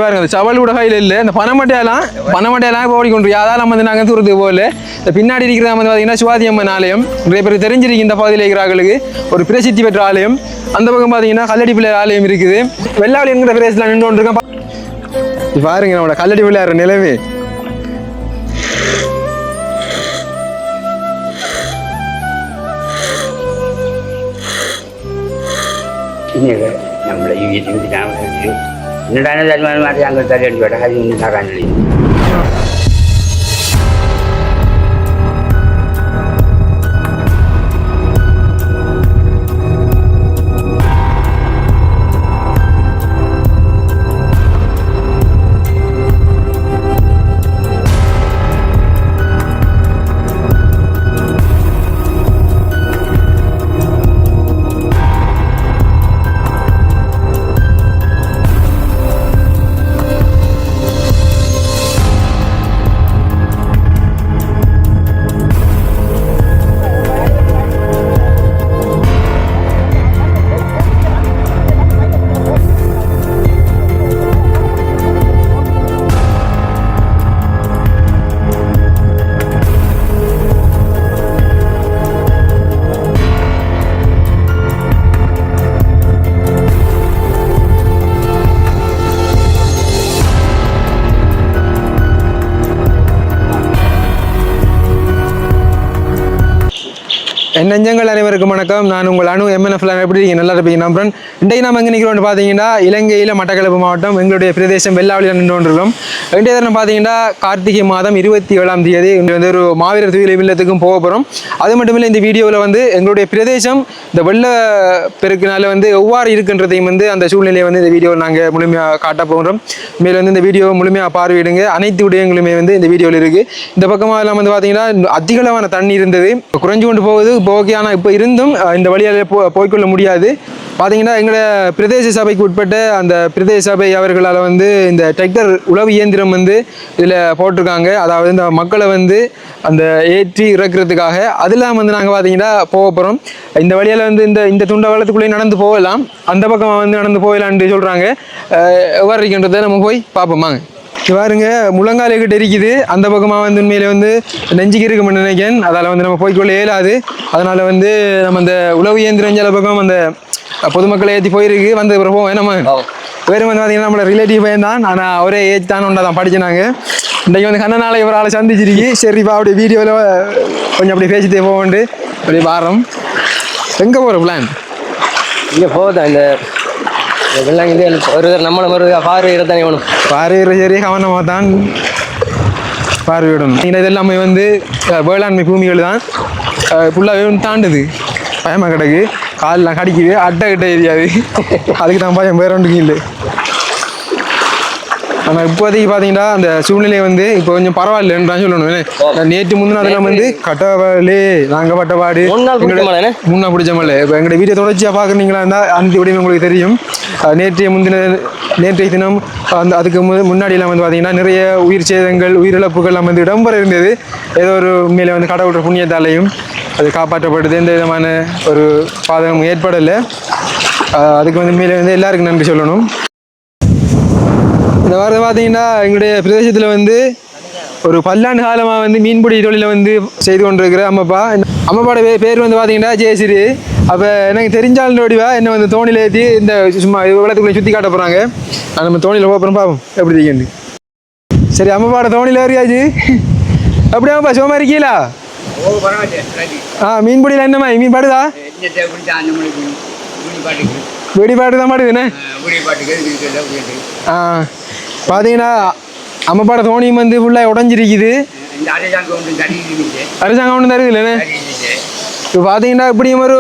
பாருங்க சவல் கூட கையில் இல்லை இந்த பனமட்டையெல்லாம் இப்போ ஓடிக்கொண்டு அதான் நம்ம வந்து நாங்கள் தூரத்துக்கு போகல இந்த பின்னாடி இருக்கிற வந்து பார்த்தீங்கன்னா சிவாஜி அம்மன் ஆலயம் நிறைய பேர் தெரிஞ்சிருக்கு இந்த பகுதியில் இருக்கிறார்களுக்கு ஒரு பிரசித்தி பெற்ற ஆலயம் அந்த பக்கம் பார்த்தீங்கன்னா கல்லடி பிள்ளையார் ஆலயம் இருக்குது வெள்ளாவளி என்கிற பிரதேசத்தில் நின்று கொண்டிருக்கேன் பாருங்க நம்மளோட கல்லடி பிள்ளையார் நிலவே நம்மளை என்னடான தருமானம் மாதிரி அங்கே தள்ளி அடி விட அது ஒன்றும் தராங்க நெஞ்சங்கள் அனைவருக்கும் வணக்கம். நான் உங்கள் அணு MNF எப்படி இருக்கீங்க? நல்லா இருப்பீங்க நம்புறேன். இன்றைக்கு நம்ம எங்கே நிற்கிறோம்னு பார்த்தீங்கன்னா இலங்கையில் மட்டக்களப்பு மாவட்டம் எங்களுடைய பிரதேசம் வெள்ளாவளியில் நின்று கொண்டிருக்கிறோம். இன்றைய தினம் பார்த்தீங்கன்னா கார்த்திகை மாதம் 27ஆம் தேதி வந்து ஒரு மாவீரர் தூயிலை இல்லத்துக்கும் போக போகிறோம். அது மட்டும் இல்லை இந்த வீடியோவில் வந்து எங்களுடைய பிரதேசம் இந்த வெள்ள பெருக்கினால வந்து எவ்வாறு இருக்குன்றதையும் வந்து அந்த சூழ்நிலையை வந்து இந்த வீடியோவில் நாங்கள் முழுமையாக காட்ட போகிறோம். மேலும் வந்து இந்த வீடியோவை முழுமையாக பார்வையிடுங்க. அனைத்து விடயங்களுமே வந்து இந்த வீடியோவில் இருக்குது. இந்த பக்கமாக எல்லாம் வந்து பார்த்தீங்கன்னா அதிகளவான தண்ணி இருந்தது, குறைஞ்சு கொண்டு போகுது ஓகே. ஆனால் இப்போ இருந்தும் இந்த வழியால் போய்கொள்ள முடியாது. பார்த்தீங்கன்னா எங்களோட பிரதேச சபைக்கு உட்பட்ட அந்த பிரதேச சபை அவர்களால் வந்து இந்த டிராக்டர் உழவு இயந்திரம் வந்து இதில் போட்டிருக்காங்க. அதாவது இந்த மக்களை வந்து அந்த ஏற்றி இறக்குறதுக்காக அதெல்லாம் வந்து நாங்கள் பார்த்தீங்கன்னா போக போகிறோம். இந்த வழியால் வந்து இந்த துண்டவளத்துக்குள்ளேயே நடந்து போகலாம், அந்த பக்கம் வந்து நடந்து போகலான்னு சொல்கிறாங்க. எவ்வாறு இருக்கின்றதை நம்ம போய் பார்ப்போமாங்க. பாருங்க முழங்கால கிட்ட இருக்குது, அந்த பக்கமாக வந்து உண்மையில வந்து நெஞ்சுக்கு இருக்குன்னு நினைக்கிறேன். அதால் வந்து நம்ம போய்க்கொள்ள இயலாது. அதனால வந்து நம்ம இந்த உழவு இயந்திரஞ்சால பக்கம் அந்த பொதுமக்களை ஏற்றி போயிருக்கு வந்து போவோம். நம்ம வேறு வந்து பார்த்தீங்கன்னா நம்மளோட ரிலேட்டிவ் பையன் தான், ஆனால் ஒரே ஏஜ் தான் ஒன்றா தான் படிச்சினாங்க. இன்றைக்கு வந்து கண்ணனால இவரால் சந்திச்சிருக்கு. சரிப்பா அப்படியே வீடியோவில் கொஞ்சம் அப்படி பேசிட்டே போவோண்டு அப்படியே வாரம். எங்கே போகிற பிளான்? இங்கே போகுதா இந்த இதெல்லாம் இது ஒரு நம்மளும் ஒரு பார்வையிட தானே வேணும். பார்வையிட சரி கவனமாக தான் பார்வையிடணும். இதெல்லாமே வந்து வேளாண்மை பூமிகள் தான் ஃபுல்லாகவே தாண்டுது. பயமாக கிடக்கு, காலெலாம் கடிக்குது, அட்டை கிட்ட எரியாது. அதுக்கு தான் பயம், வேற ஒன்றுக்கும் இல்லை. ஆனால் இப்போதைக்கு பார்த்தீங்கன்னா அந்த சூழ்நிலை வந்து இப்போ கொஞ்சம் பரவாயில்லன்னு தான் சொல்லணும். நேற்று முந்தின அதெல்லாம் வந்து கட்டவாளே நாங்கள் பட்டபாடு முன்னா பிடிச்ச மல்ல. இப்போ எங்களோட வீடியோ தொடர்ச்சியாக பார்க்குறீங்களா இருந்தால் அந்த விடையும் உங்களுக்கு தெரியும். நேற்றைய தினம் அதுக்கு முன்னாடியெல்லாம் வந்து பார்த்தீங்கன்னா நிறைய உயிர் சேதங்கள் உயிரிழப்புகள்லாம் வந்து இடம்பெற இருந்தது. ஏதோ ஒரு உண்மையில வந்து கடவுள் புண்ணியத்தாலையும் அது காப்பாற்றப்படுது, எந்த விதமான ஒரு பாதகமும் ஏற்படலை. அதுக்கு வந்து உண்மையில வந்து எல்லாருக்கும் நன்றி சொல்லணும். இந்த வாரம் பார்த்தீங்கன்னா எங்களுடைய பிரதேசத்தில் வந்து ஒரு பல்லாண்டு காலமாக வந்து மீன்பிடி தொழிலை வந்து செய்து கொண்டிருக்கிற அம்மாப்பாட பேர் வந்து பார்த்தீங்கன்னா ஜெயசிறி. அப்போ எனக்கு தெரிஞ்சாலும் வடிவா என்னை வந்து தோணியில் ஏற்றி இந்த சும்மா விளத்துக்குள்ளே சுற்றி காட்ட போகிறாங்க. நம்ம தோணியில் போகிறோம், பார்ப்போம் எப்படி இருக்கேன்னு. சரி, அம்மாப்பாட தோணியில் ஏறியாச்சு. அப்படியாப்பா சும்மா இருக்கீங்களா? மீன்பிடியில் என்னம்மா மீன் பாடுதா? வெடிப்பாட்டு தான் மாட்டுதுண்ணே. பார்த்தீங்கன்னா அம்மாப்பாட தோணியும் வந்து ஃபுல்லாக உடஞ்சிருக்குது. அரசாங்கம் ஒன்று தருது இல்லைண்ணே. இப்போ பார்த்தீங்கன்னா இப்படியும் ஒரு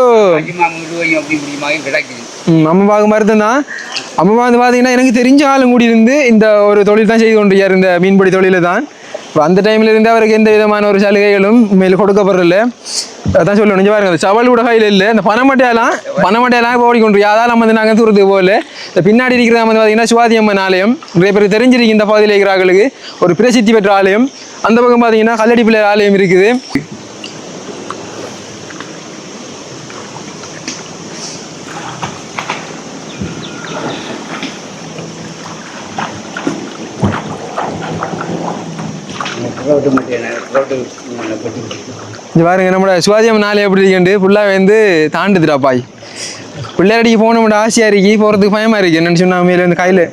அம்மாவுக்கு மருத்துவம் தான். அம்மா வந்து பார்த்தீங்கன்னா எனக்கு தெரிஞ்ச ஆளும் கூடி இருந்து இந்த ஒரு தொழில் தான் செய்து கொண்டிருக்கார், இந்த மீன்பிடி தொழில் தான். இப்போ அந்த டைமில் இருந்து அவருக்கு எந்த விதமான ஒரு சலுகைகளும் மேல் கொடுக்கப்படுறதில்ல. அதான் சொல்லணும். கொஞ்சம் பாருங்க, சவல் கூட கையில் இல்லை, இந்த பனமட்டையெல்லாம் இப்போ ஓடிக்கொண்டு அதால் வந்து நாங்கள் தூரத்துக்கு போகல. இந்த பின்னாடி இருக்கிற வந்து பார்த்தீங்கன்னா சிவாஜி அம்மன் ஆலயம் நிறைய பேர் தெரிஞ்சிருக்கு இந்த பகுதியில் இருக்கிறார்களுக்கு ஒரு பிரசித்தி பெற்ற ஆலயம். அந்த பக்கம் பார்த்தீங்கன்னா கல்லடி பிள்ளையார் ஆலயம் இருக்குது. ரோட்டு மட்டும் ரோட்டு போட்டு இது பாருங்க நம்மளோட சிவாஜியம் நாளே எப்படி இருக்குண்டு ஃபுல்லாக வந்து தாண்டுதுடா பாய். பிள்ளையாடிக்கு போகணும்னு ஆசையாக இருக்கு, போகிறதுக்கு பயமாக இருக்குது. என்னென்னு சொன்னால் மேலே வந்து கையில்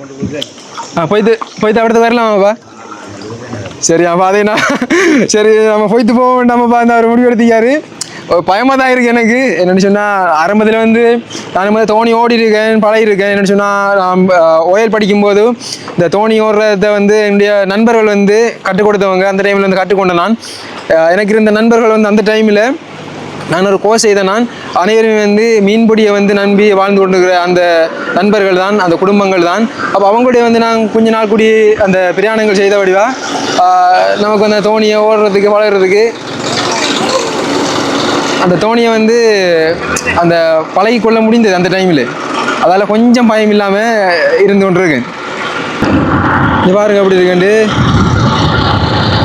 போய்த்து போய்த்து அடுத்து வரலாமாப்பா? சரி அப்போ அதேண்ணா சரி நம்ம போய்த்து போக வேண்டாமப்பா. அந்த அவர் முடிவு எடுத்துக்காரு. பயமாக தான் இருக்குது எனக்கு. என்னென்னு சொன்னால் ஆரம்பத்தில் வந்து நான் வந்து தோணி ஓடி இருக்கேன், பழகிருக்கேன். என்னென்னு சொன்னால் நான் ஓயல் படிக்கும்போது இந்த தோணி ஓடுறத வந்து என்னுடைய நண்பர்கள் வந்து கற்றுக் கொடுத்தவங்க. அந்த டைமில் வந்து கற்றுக்கொண்டேன் நான். எனக்கு இருந்த நண்பர்கள் வந்து அந்த டைமில் நான் ஒரு கோர்ஸ் செய்த நான் அனைவரும் வந்து மீன்பிடியை வந்து நம்பி வாழ்ந்து கொண்டிருக்கிற அந்த நண்பர்கள் தான், அந்த குடும்பங்கள் தான். அப்போ அவங்களுடைய வந்து நான் கொஞ்ச நாள் கூடி அந்த பிரயாணங்கள் செய்த வடிவா நமக்கு அந்த தோணியை ஓடுறதுக்கு பழகிறதுக்கு அந்த தோணியை வந்து அந்த பழகி கொள்ள முடிந்தது அந்த டைமில். அதால் கொஞ்சம் பயம் இல்லாமல் இருந்து கொண்டிருக்கேன். இது பாருங்க அப்படி இருக்குண்டு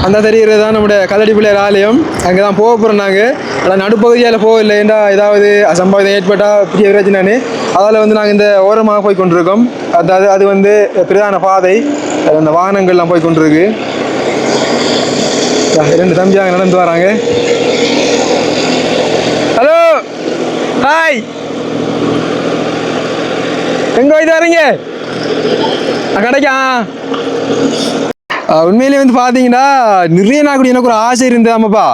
அந்த தெரிகிறது தான் நம்முடைய கல்லடி பிள்ளையார் ஆலயம். அங்கே தான் போக போகிறோம் நாங்கள். ஆனால் நடுப்பகுதியால் போகவில்லை, ஏண்டா ஏதாவது அசம்பாவிதம் ஏற்பட்டால் பெரிய பிரச்சனை. அதால் வந்து நாங்கள் இந்த ஓரமாக போய் கொண்டிருக்கோம். அதாவது அது வந்து பிரதான பாதை, அந்த வாகனங்கள்லாம் போய் கொண்டிருக்கு. 2 தம்பி அங்கே நடந்து வராங்க. ஹலோ ஹாய், எங்கே போய்ட்டு வரீங்க? கிடைக்கா? உண்மையிலே வந்து பார்த்தீங்கன்னா நிறைய நாள் கூட எனக்கு ஒரு ஆசை இருந்ததாமப்பா.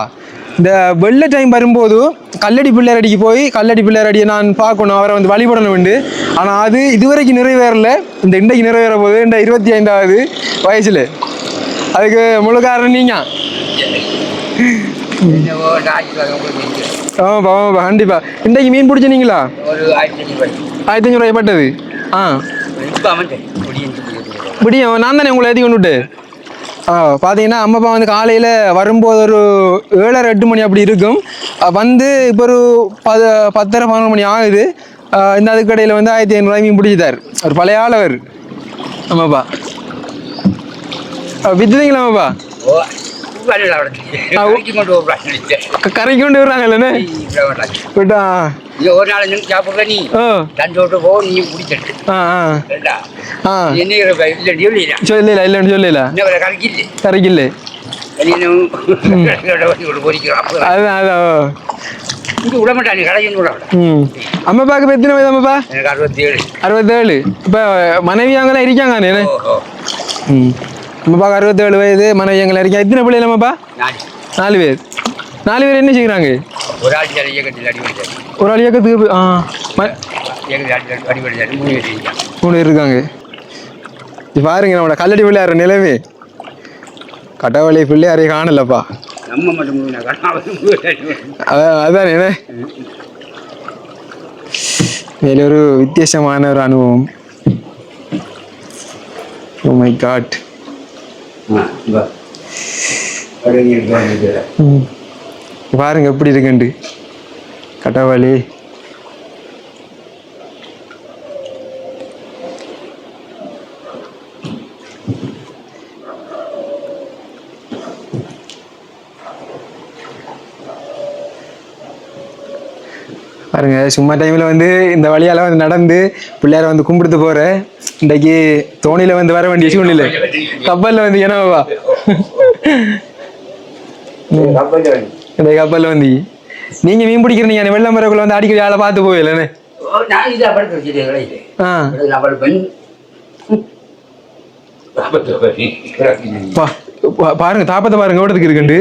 இந்த வெள்ளை டைம் வரும்போது கல்லடி பிள்ளையாரடிக்கு போய் கல்லடி பிள்ளையாரடியை நான் பார்க்கணும், அவரை வந்து வழிபடணும் உண்டு. ஆனால் அது இதுவரைக்கும் நிறைவேறல. இந்த இன்றைக்கு நிறைவேற போகுது, இந்த 25வது வயசில். அதுக்கு முழு காரணம் நீங்கள். ஆமாப்பா ஆமாப்பா கண்டிப்பாக. இன்றைக்கு மீன் பிடிச்சினீங்களா? ஒரு 1500 ரூபாய் பட்டது. முடியும், நான் தானே உங்களை ஏற்றி கொண்டு விட்டு. பார்த்தீங்கன்னா அம்மாப்பா வந்து காலையில் வரும்போது ஒரு 7:30-8 மணி அப்படி இருக்கும். வந்து இப்போ ஒரு 10:30-11 மணி ஆகுது. இந்த அதுக்கடையில் வந்து 1500 மீன் பிடிச்சிட்டார். ஒரு பழைய ஆளவர் ஆமாப்பா. வித்துதீங்களா அம்மாப்பா? கரைக்கு கொண்டு வர்றாங்கல்லண்ணே விட்டா ஒரு நாள் சாப்பிட்ற நீ தஞ்சோட்டு போ, நீ பிடிச்சிட்டு சொல்லல இல்லைன்னு சொல்லல கரைக்கில்ல. அதுதான் அதான் விடமாட்டாங்க கடைக்கு விட. அம்மாப்பாக்கு எத்தனை வயது அம்மாப்பா? எனக்கு 67. 67. இப்போ மனைவி அங்கெல்லாம் இருக்காங்க. அம்மாப்பாக்கு 67 வயது, மனைவி அங்கெல்லாம் இருக்கா. எத்தனை பிள்ளைகள் அம்மாப்பா? 4 பேர். 4 பேர் என்ன செய்கிறாங்க? ஒரு ஆள் இயக்கத்தில் அடிபடிச்சாரு. ஒரு ஆள் இயக்கத்துக்கு 3 பேர் இருக்காங்க. பாருங்க நம்மளோட கல்லடி பிள்ளையார நிலைமை. கட்டவளை பிள்ளையாரையும் காணலப்பா. நம்ம மட்டும் அதான் என்ன மேல ஒரு வித்தியாசமான ஒரு அனுபவம். Oh my God. பாருங்க எப்படி இருக்குண்டு கட்டவளி. பாருங்க சும்மா டைமில் வந்து இந்த வழியால் வந்து நடந்து பிள்ளையார வந்து கும்பிடுத்து போகிறேன். இன்றைக்கு தோணியில் வந்து வர வேண்டிய சூழ்நிலை. கப்பலில் வந்து என்னவா இந்த கப்பலில் வந்து நீங்கள் மீன் பிடிக்கிறீங்க, வெள்ளம் வரக்குள்ள வந்து அடிக்கடி ஆளை பார்த்து போயிடலண்ணே. பாருங்க தாப்பத்தை பாருங்க ஓட்டத்துக்கு இருக்குண்டு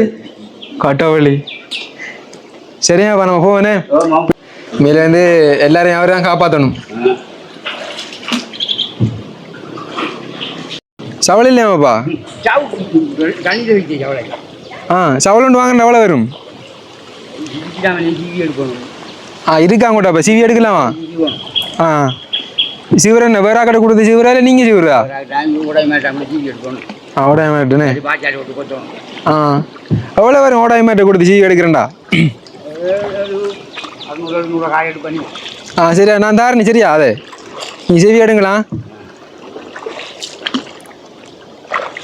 கட்டவழி. சரியாப்பா நம்ம போவேனே. மேலே வந்து எல்லாரையும் அவரை தான் காப்பாற்றணும். சவல் இல்லையாமாப்பா? சவல் வாங்கின எவ்வளோ வரும்? இருக்காங்கட்டாப்பா சிவி எடுக்கலாமா? சிவரா என்ன வேற கடை கொடுத்து சிவரா இல்லை நீங்கள் சிவரா? ஓடாய மேட்டுனே. எவ்வளோ வரும் ஓடாய மேட்டை கொடுத்து சிவி எடுக்கிறேன்டா? சரியா நான் தாரணி சரியா அதே நீ சிவி எடுங்களா.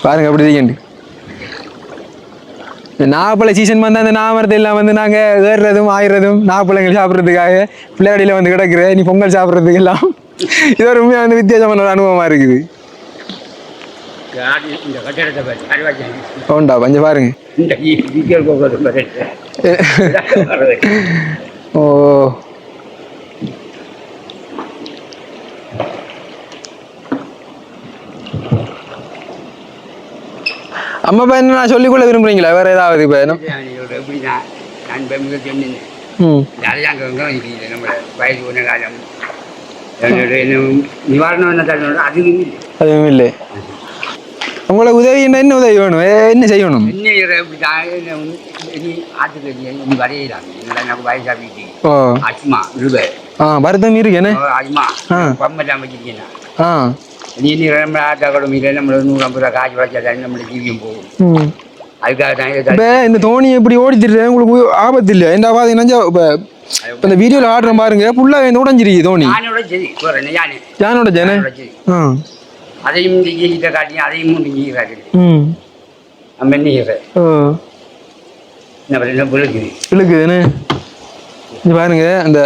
பாருங்க அப்படி இருக்கேன். நாப்பழ சீசன் வந்தால் அந்த நாமரத்தை எல்லாம் வந்து நாங்கள் ஏறுறதும் ஆயிடுறதும் நாப்பழங்கள் சாப்பிட்றதுக்காக பிள்ளையாடியில் வந்து கிடக்குற நீ பொங்கல் சாப்பிட்றதுக்கு எல்லாம் இது ஒரு உண்மையாக வந்து வித்தியாசமான ஒரு அனுபவமாக இருக்குது. இந்த கட்டடத்தை பற்றி அறிவாச்சி உண்டா கொஞ்சம் பாருங்க. இந்த வீக்கல் போகிறது ஓ அம்மாப்பா என்ன நான் சொல்லிக்கொள்ள விரும்புறீங்களா வேற ஏதாவது இப்போ எப்படி நான் பெருமிக சொன்னேன் அரசாங்கம் நம்ம வயது ஒன்ன காலம் நிவாரணம் என்ன தரணும் அதுவும் இல்லை. உங்களுக்கு உதவி என்ன உதவி வேணும் என்ன செய்யணும்? ஆற்றுக்கு வரையலாம் எனக்கு வயசா வீட்டு ஓ அச்சுமா இருபது வருத்தம் இருக்கு என்ன அச்சுமா பம்பெல்லாம் வச்சிருக்கேன் ஆ நீ நம்ம ஆட்டாக்கடம் இல்லை நம்மள 150 காய்ச்சி வளர்ச்சா நம்மள ஜீவியம் போகும். அதுக்காக தான் இப்போ இந்த தோணி இப்படி ஓடிச்சிட்டு உங்களுக்கு ஆபத்து இல்லை என்ன பார்த்தீங்கன்னா இப்போ இந்த வீடியோவில் ஆடுற பாருங்க ஃபுல்லாக உடஞ்சிருக்கு தோணி. யானோட ஜன அதையும் ஜீகிட்ட காட்டி அதையும் ஜீகி காட்டி நம்ம என்ன இழுக்குதுன்னு இது பாருங்க அந்த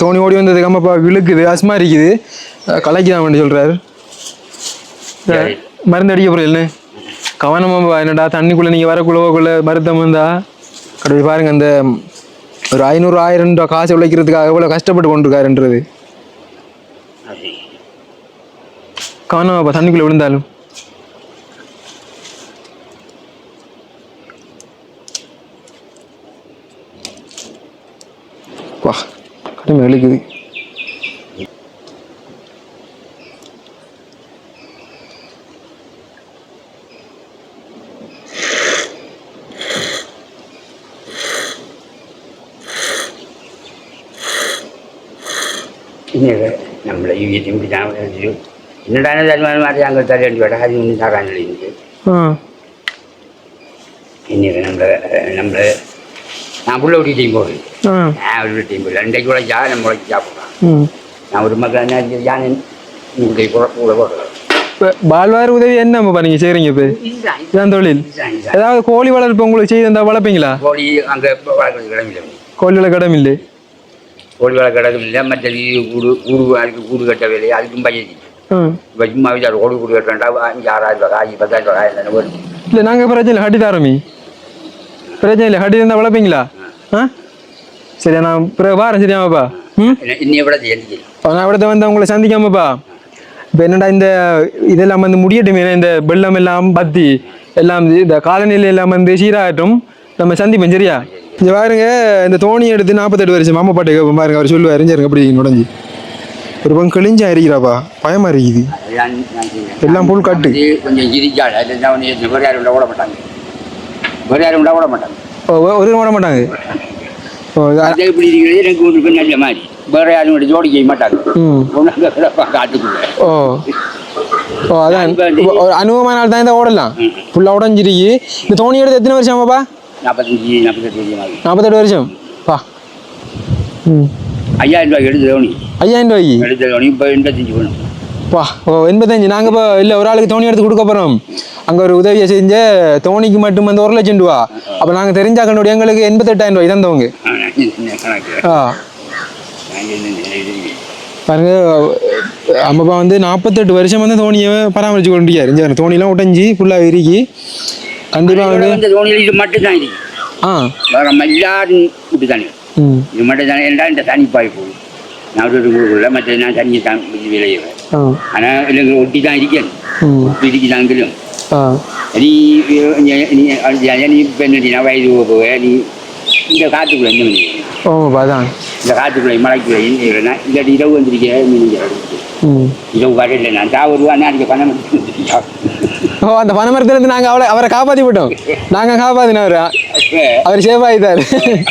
தோணி ஓடி வந்ததுக்கு அம்மாப்பா இழுக்குது அஸ்மா இருக்குது கலைக்குதான் வேண்டி சொல்றாரு. மருந்து அடிக்க போறீங்கன்னு கவனமாப்பா என்னடா தண்ணிக்குள்ள நீங்க வரக்குள்ளவக்குள்ள மருத்துவம் வந்தா கடவுள் பாருங்க அந்த ஒரு 500-1000 ரூபா காசு உழைக்கிறதுக்காக எவ்வளவு கஷ்டப்பட்டு கொண்டிருக்காருன்றது கவனமாப்பா தண்ணிக்குள்ள விழுந்தாலும். வா கடுமை இழுக்குது. நம்மளை இப்படி தான் என்னடா தருமானம் மாதிரி அங்கே தரேன் விட அது ஒன்றும் தராங்க இருக்கு இன்னைக்கு நம்மளை நான் உள்ள விட்டியும் போடுறேன். நான் உள்ள விட்டியும் போடல 2 உழைச்சா நம்ம உழைச்சி சாப்பிட்றேன். நான் ஒரு மக்கள் யானை கூட போடுறேன். பால்வார் உதவி என்ன நீங்க செய்றீங்க இப்போ இதுதான் தொழில்? ஏதாவது கோழி வளர்ப்பு உங்களுக்கு செய்து வளர்ப்பீங்களா? கோழி அங்கே வளர்க்குறது கிடமில்லை. கோழிகளை கிடமில்லை கோழி வளர்க்க கிடமில்லை. மற்றது அதுக்கு கூடு கட்ட வேலையை அதுக்கும் பயிற்சி இப்போ சும்மா வீட்டார் கோழி கூடு கட்டுறா 5,000-6,000 ரூபா காய்ச்சி 10,000 ரூபா காய் வரும். இல்லை நாங்கள் பிரச்சனை இல்லை ஹட்டி தாரமி பிரச்சனை இல்லை ஹட்டி இருந்தால் வளர்ப்பீங்களா? சரியா நான் பிறகு வாரேன் சரியாமாப்பா. இன்னும் எவ்வளோ தெரிஞ்சு நான் எவ்வளோ வந்து உங்களை சந்திக்காமப்பா. இப்போ என்னடா இந்த இதெல்லாம் வந்து முடியட்டுமே இந்த வெள்ளம் எல்லாம் பத்தி எல்லாம் இந்த காலநிலை எல்லாம் வந்து சீராகட்டும் நம்ம சந்திப்போம் சரியா? இங்கே பாருங்க இந்த தோணி எடுத்து 48 வருஷம் மாமா பாட்டு கேட்போம் பாருங்க அவர் சொல்லுவார் அறிஞ்சாருங்க அப்படி நுழைஞ்சி ஒரு பங்கு கிழிஞ்சா இருக்கிறாப்பா பயமா இருக்குது எல்லாம் புல் கட்டு கொஞ்சம் இடிக்காது வேறு யாரும் விட மாட்டாங்க வேறு யாரும் விட மாட்டாங்க ஒரு விட மாட்டாங்க. இப்படி இருக்கிறது எனக்கு ஒன்று நல்ல மாதிரி வேற யாரும் ஜோடி செய்ய மாட்டாங்க காட்டுக்குள்ள. ஓ அதான் ஒரு அனுபவமான தான் இந்த ஓடலாம் ஃபுல்லாக உடஞ்சிருக்கு. இந்த தோணி எடுத்து எத்தனை வருஷம் ஆமாப்பா? 48 வருஷம் பா. 5,000 ரூபாய்க்கு எடுத்து தோணி 5,000 ரூபாய்க்கு எடுத்த தோணி இப்போ 85 வேணும் பா. ஓ 85 நாங்கள் இப்போ இல்லை ஒரு ஆளுக்கு தோணி எடுத்து கொடுக்க போகிறோம். அங்கே ஒரு உதவியை செஞ்ச தோணிக்கு மட்டும் வந்து 1,00,000 ரூபா. அப்போ நாங்கள் தெரிஞ்சாக்கணும் எங்களுக்கு 88,000 ரூபாய் தந்தவங்க. பாருங்க அம்மாப்பா வந்து 48 வருஷம் வந்து தோணியை பராமரிச்சு கொண்டிருக்காரு. இந்த தோணிலாம் உடஞ்சி ஃபுல்லாக இறுக்கி கண்டிப்பாக வந்து தோணியில் இது மட்டும் தான் இருக்கு. வேற எல்லாரும் இப்படி தானே இது மட்டும் தானே என்றால் இந்த தனி பாய் போகும். நான் ஒரு மற்ற நான் தண்ணியை தான் விளையிறேன். ஆனால் இல்லைங்க ஒட்டி தான் இருக்கேன் ஒட்டி தாங்கிலும் நீ இப்போ என்ன வயது போவேன் நீ இந்த காற்றுக்குள்ள என்ன பண்ணி இந்த காற்றுக்குள்ளே மலைக்குள்ளே இல்லாட்டி இரவு வந்துருக்கேன் இரவு வரையில் நான் தாவருவா நாளைக்கு பணம் அந்த பனைமரத்துலேருந்து நாங்கள் அவரை காப்பாற்றி விட்டோம். நாங்கள் காப்பாற்றினவர் அவர் சேவ் ஆகிட்டார்.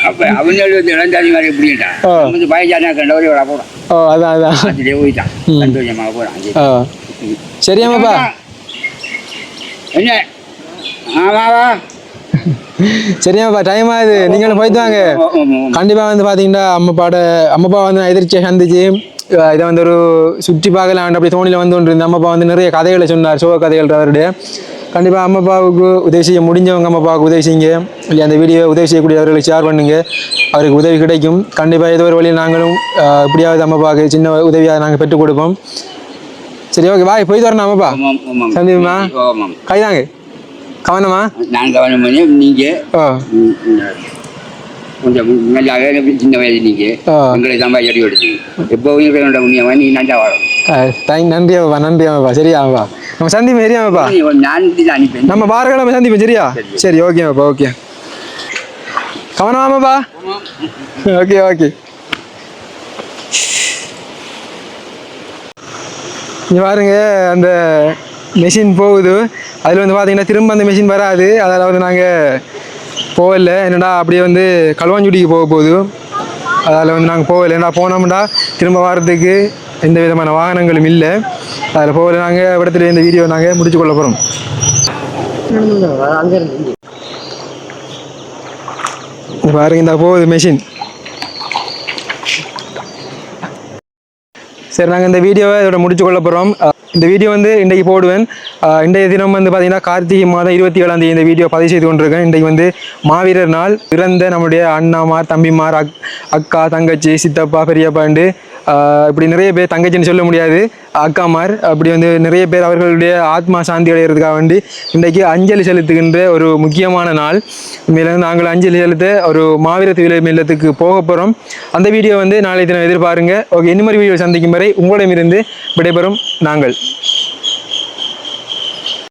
அப்போ அவங்க இளந்தாதி மாதிரி எப்படின்ட்டா வந்து பயஜானா கண்டவரே விட போகிறோம். அதான் அதான் அதுலேயே போயிட்டான் சந்தோஷமாக போகிறான். சரியாமாப்பா என்ன ஆமாவா சரியாப்பா டைம் ஆகுது நீங்களும் போயிட்டு வாங்க. கண்டிப்பாக வந்து பார்த்தீங்கன்னா அம்மாப்பா வந்து நான் எதிர்ச்சியாக சந்திச்சு இதை வந்து ஒரு சுற்றி பார்க்கலாம் அப்படி தோணியில் வந்து ஒன்று இருந்த அம்மாப்பா வந்து நிறைய கதைகளை சொன்னார் சோக கதைகள் அவருடைய. கண்டிப்பாக அம்மாப்பாவுக்கு உதவி செய்ய முடிஞ்சவங்க அம்மாப்பாவுக்கு உதவி செய்யுங்க. இல்லை அந்த வீடியோவை உதவி செய்யக்கூடியவர்களுக்கு ஷேர் பண்ணுங்க அவருக்கு உதவி கிடைக்கும். கண்டிப்பாக ஏதோ ஒரு வழியில் நாங்களும் இப்படியாவது அம்மாப்பாவுக்கு சின்ன உதவியாக நாங்கள் பெற்றுக் கொடுப்போம். சரி ஓகே பாய் போய் தரணுமாப்பா ஆமாம் ஆமாம் சந்திப்போமா ஆமாம் கைதாங்க கவனமா நான் கவனம் பண்ணி நீங்கள் ஓ கொஞ்சம் நல்லா சின்ன வயது நீங்கள் எங்களை தான் பாய் எடுத்து எப்போவும் என்னோட உண்மையாக நீ நல்லா வாழும் நன்றியாப்பா சரியாப்பா நம்ம சந்திப்பு சரியாப்பா நான் தான் அனுப்பேன் நம்ம வாரக்கிழமை சந்திப்போம் சரியா சரி ஓகேப்பா ஓகே கவனமாப்பா ஓகே ஓகே இங்கே பாருங்க அந்த மெஷின் போகுது அதில் வந்து பார்த்தீங்கன்னா திரும்ப அந்த மெஷின் வராது அதில் வந்து நாங்கள் போகல என்னடா அப்படியே வந்து களுவாஞ்சுடிக்கு போக போகுது அதில் வந்து நாங்கள் போகலை என்னடா போனோம்டா திரும்ப வாரத்துக்கு எந்த விதமான வாகனங்களும் இல்லை அதில் போகல நாங்கள் இடத்துல இந்த வீடியோ நாங்கள் முடிச்சு கொள்ள போகிறோம் பாருங்க இந்த போகுது மெஷின் சரி நாங்கள் இந்த வீடியோவை இதோட முடிச்சு கொள்ள போகிறோம் இந்த வீடியோ வந்து இன்றைக்கு போடுவேன் இன்றைய தினம் வந்து பார்த்திங்கன்னா கார்த்திகை மாதம் 27ஆம் தேதி இந்த வீடியோ பதிவு செய்து கொண்டிருக்கேன் இன்றைக்கு வந்து மாவீரர் நாள் பிறந்த நம்முடைய அண்ணாமார் தம்பிமார் அக்கா தங்கச்சி சித்தப்பா பெரியப்பாண்டு இப்படி நிறைய பேர் தங்கச்சின்னு சொல்ல முடியாது அக்காமார் அப்படி வந்து நிறைய பேர் அவர்களுடைய ஆத்மா சாந்தி அடைகிறதுக்காக வேண்டி இன்றைக்கு அஞ்சலி செலுத்துகின்ற ஒரு முக்கியமான நாள் மேலும் நாங்கள் அஞ்சலி செலுத்த ஒரு மாவீரர் துயிலும் இல்லத்துக்கு போக போகிறோம் அந்த வீடியோ வந்து நாளை தினம் எதிர்பாருங்க ஓகே இந்த மாதிரி வீடியோ சந்திக்கும் வரை உங்களிடமிருந்து விடைபெறும் நாங்கள்